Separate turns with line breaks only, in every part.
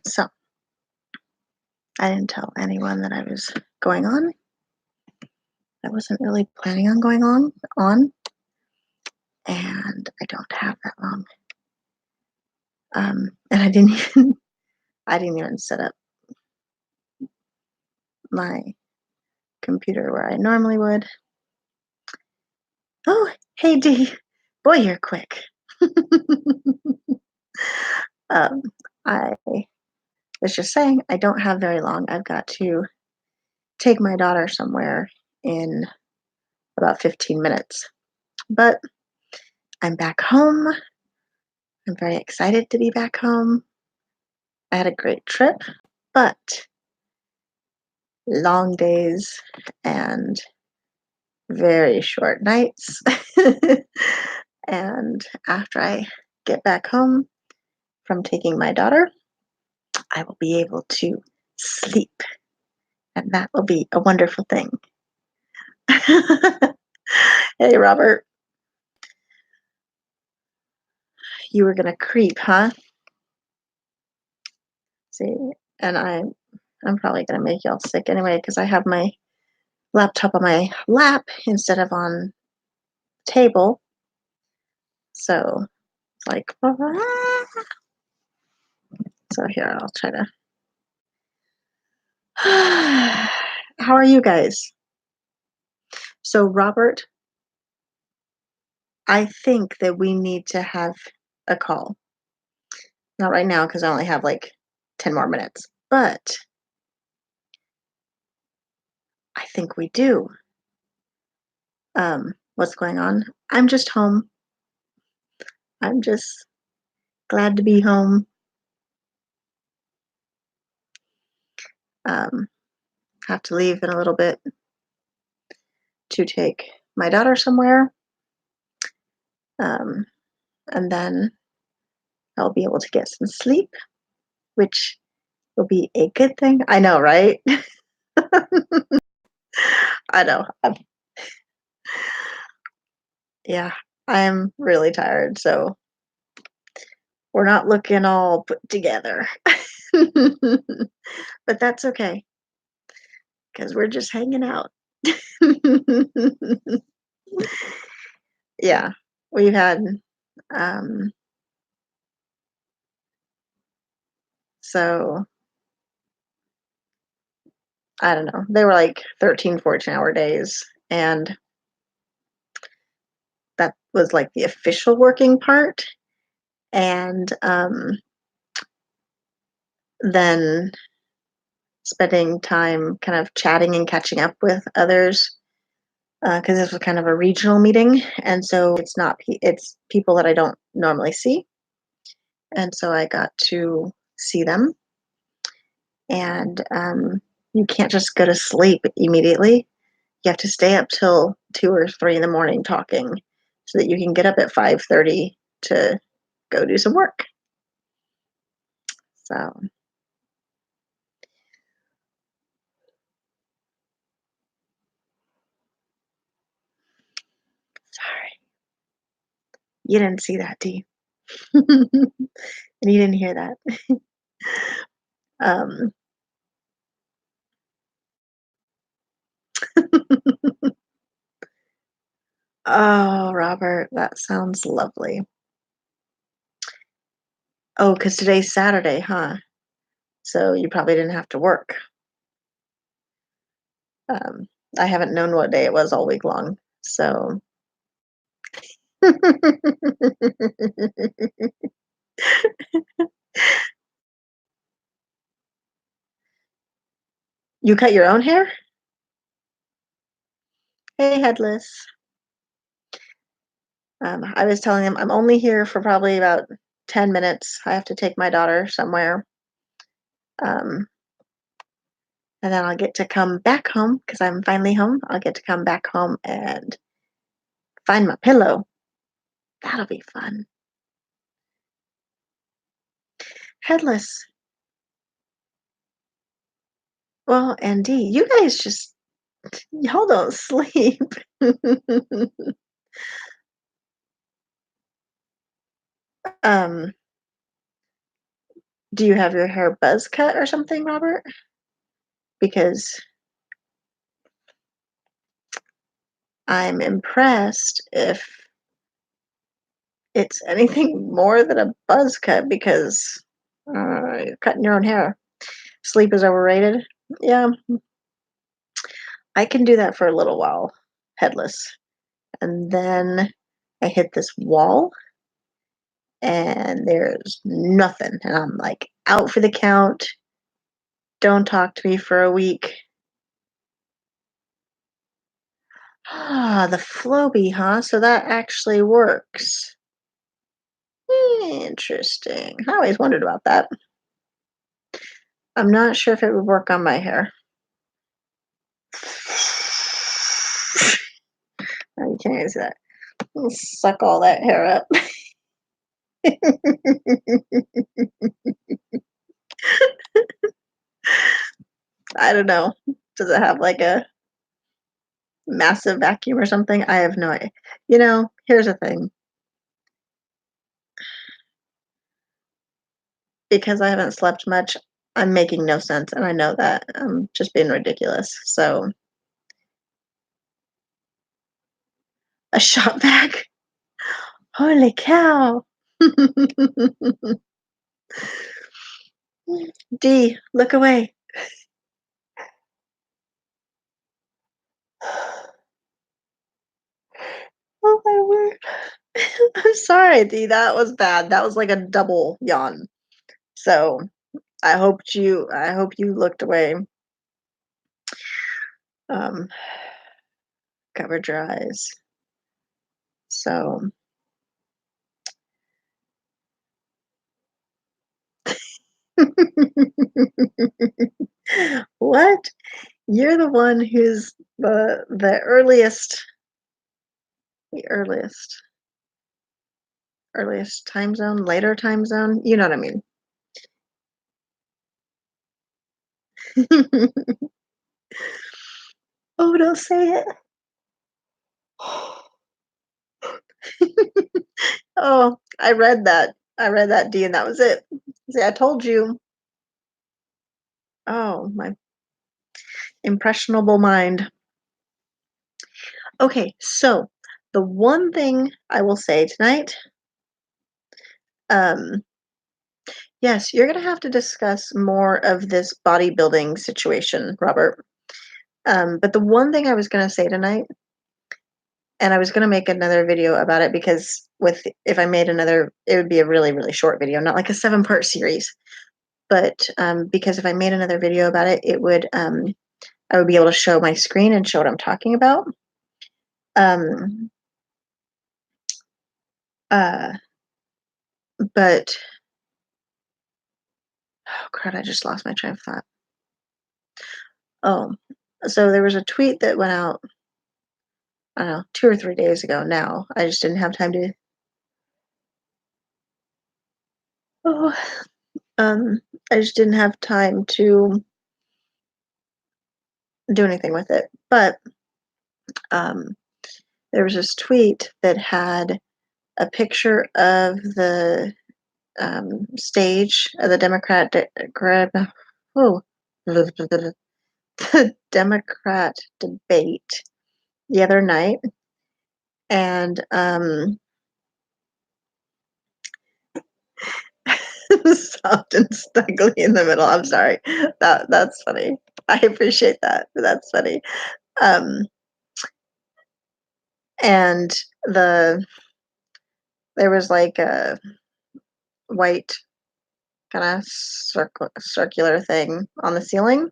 So I didn't tell anyone that I was going on. I wasn't really planning on going on, and I don't have that long. And I didn't even set up my computer where I normally would. Oh, hey Dee, boy, you're quick. um, I was just saying I don't have very long. I've got to take my daughter somewhere in about 15 minutes, but I'm back home. I'm very excited to be back home. I had a great trip, but long days and very short nights. And after I get back home from taking my daughter, I will be able to sleep, and that will be a wonderful thing. Hey, Robert, you were gonna creep, huh? See, and I'm probably gonna make y'all sick anyway because I have my laptop on my lap instead of on table. So it's like, so here I'll try to. How are you guys? So Robert, I think that we need to have a call. Not right now because I only have like 10 more minutes, but I think we do. What's going on? I'm just home. I'm just glad to be home. Um, have to leave in a little bit to take my daughter somewhere. Um, and then I'll be able to get some sleep, which will be a good thing. I know, right? I know. Yeah, I'm really tired, so we're not looking all put together. But that's okay because we're just hanging out. Yeah, we've had, um, so I don't know. They were like 13, 14-hour days, and that was like the official working part. And then spending time kind of chatting and catching up with others because this was kind of a regional meeting, and so it's people that I don't normally see, and so I got to see them. And you can't just go to sleep immediately. You have to stay up till 2 or 3 in the morning talking, so that you can get up at 5:30 to go do some work. So sorry, you didn't see that, D. And you didn't hear that. Um, oh, Robert, that sounds lovely. Oh, because today's Saturday, huh? So you probably didn't have to work. Um, I haven't known what day it was all week long. So you cut your own hair? Hey, Headless. I was telling him I'm only here for probably about 10 minutes. I have to take my daughter somewhere. Um, and then I'll get to come back home because I'm finally home. I'll get to come back home and find my pillow. That'll be fun. Headless. Well, and D, you guys just, y'all don't sleep. um, Do you have your hair buzz cut or something, Robert? Because I'm impressed if it's anything more than a buzz cut because you're cutting your own hair. Sleep is overrated. Yeah, I can do that for a little while, headless. And then I hit this wall and there's nothing. And I'm like out for the count. Don't talk to me for a week. Ah, the Flowbee, huh? So that actually works. Interesting. I always wondered about that. I'm not sure if it would work on my hair. Oh, you can't use that. I'll suck all that hair up. I don't know. Does it have like a massive vacuum or something? I have no idea. Here's the thing. Because I haven't slept much, I'm making no sense, and I know that. I'm just being ridiculous. So, a shop vac? Holy cow! D, look away. Oh my word. I'm sorry, D. That was bad. That was like a double yawn. So I hope you looked away. Um, covered your eyes. So what? You're the one who's the earliest time zone, later time zone. You know what I mean. Oh, don't say it. Oh, I read that. I read that, D, and that was it. See, I told you. Oh, my impressionable mind. Okay, so the one thing I will say tonight, um, yes, you're gonna have to discuss more of this bodybuilding situation, Robert. But the one thing I was gonna say tonight, and I was gonna make another video about it because if I made another, it would be a really, really short video, not like a 7-part series. But because if I made another video about it, I would be able to show my screen and show what I'm talking about. Um, uh, but oh crap, I just lost my train of thought. Oh, so there was a tweet that went out, I don't know, 2 or 3 days ago now. I just didn't have time to oh, um, I just didn't have time to do anything with it. But um, there was this tweet that had a picture of the stage of the oh, the Democrat debate the other night, and soft and snuggly in the middle. I'm sorry. That's funny. I appreciate that. That's funny. Um, and there was like a white kind of circular thing on the ceiling,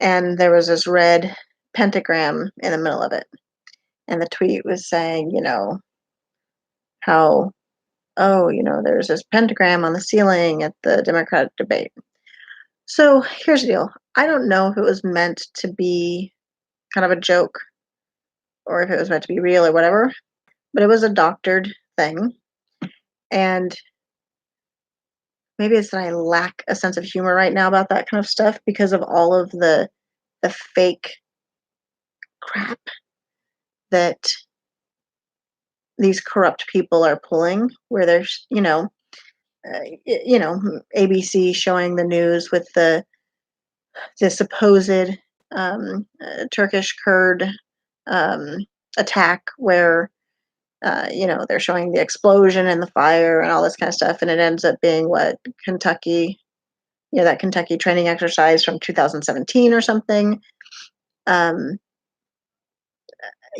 and there was this red pentagram in the middle of it. And the tweet was saying, how there's this pentagram on the ceiling at the Democratic debate. So here's the deal. I don't know if it was meant to be kind of a joke or if it was meant to be real or whatever, but it was a doctored thing. And maybe it's that I lack a sense of humor right now about that kind of stuff because of all of the fake crap that these corrupt people are pulling, where there's, ABC showing the news with the supposed Turkish Kurd um, attack where they're showing the explosion and the fire and all this kind of stuff, and it ends up being what Kentucky, that Kentucky training exercise from 2017 or something. Um,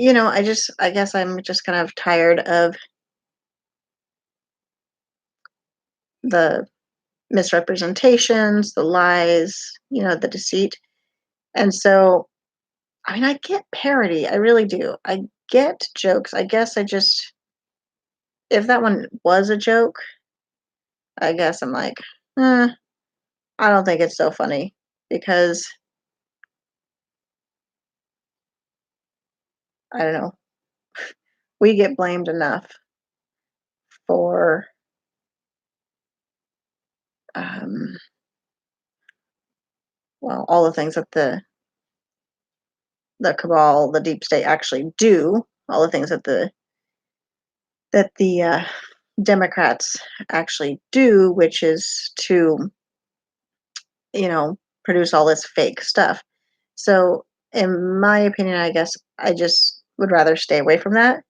I guess I'm just kind of tired of the misrepresentations, the lies, the deceit. And so, I mean, I get parody. I really do. I get jokes. I guess if that one was a joke, I guess I'm like, eh, I don't think it's so funny because I don't know. We get blamed enough for, um, well, all the things that the cabal, the deep state actually do, all the things that the Democrats actually do, which is to, produce all this fake stuff. So, in my opinion, I guess I just would rather stay away from that.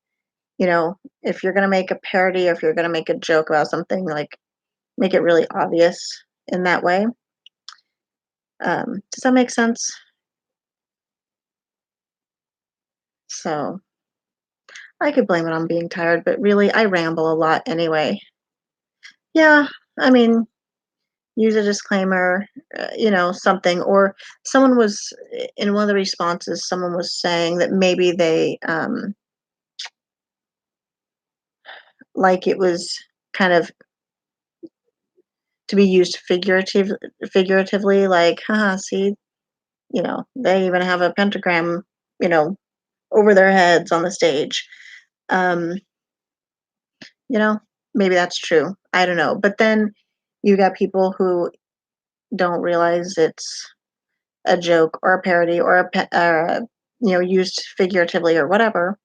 If you're going to make a parody or if you're going to make a joke about something, like make it really obvious in that way. Does that make sense? So, I could blame it on being tired, but really, I ramble a lot anyway. Yeah, I mean, use a disclaimer, something. Or someone was, in one of the responses, someone was saying that maybe they, like it was kind of to be used figuratively, like, haha, see, they even have a pentagram, you know, over their heads on the stage. Um, you know, Maybe that's true. I don't know. But then you got people who don't realize it's a joke or a parody or used figuratively or whatever.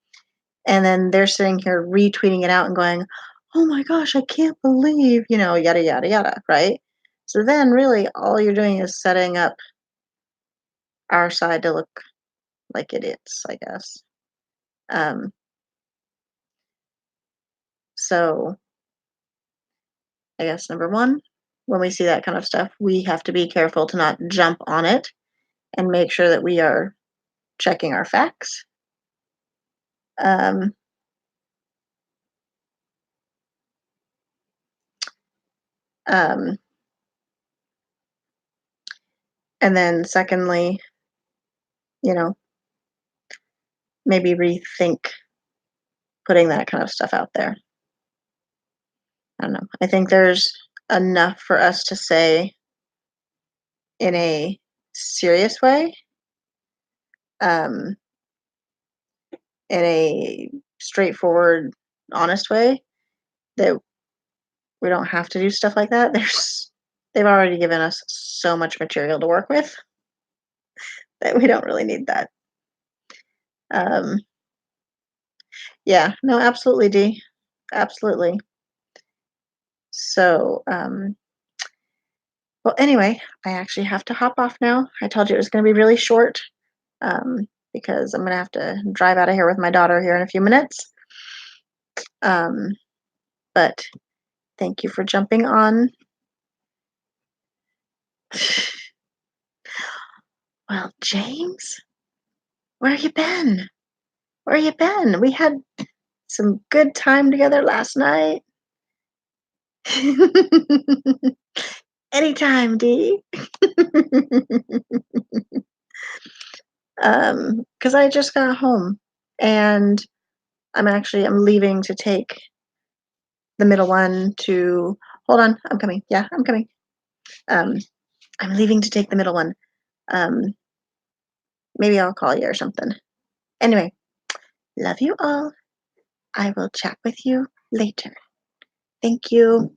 And then they're sitting here retweeting it out and going, "Oh my gosh, I can't believe," yada, yada, yada, right? So then really all you're doing is setting up our side to look like idiots, I guess. Um, so I guess number one, when we see that kind of stuff, we have to be careful to not jump on it and make sure that we are checking our facts. Um, um, and then secondly, you know, maybe rethink putting that kind of stuff out there. I don't know. I think there's enough for us to say in a serious way, um, in a straightforward, honest way, that we don't have to do stuff like that. They've already given us so much material to work with that we don't really need that. Um, yeah, no, absolutely, D, absolutely. So, well, anyway, I actually have to hop off now. I told you it was going to be really short, because I'm going to have to drive out of here with my daughter here in a few minutes. Um, but thank you for jumping on. Well, James, where you been? Where you been? We had some good time together last night. Anytime, D. Because I just got home and I'm leaving to take the middle one to. Hold on, I'm coming. Yeah, I'm coming. Um, I'm leaving to take the middle one. Um, Maybe I'll call you or something. Anyway, love you all. I will chat with you later. Thank you.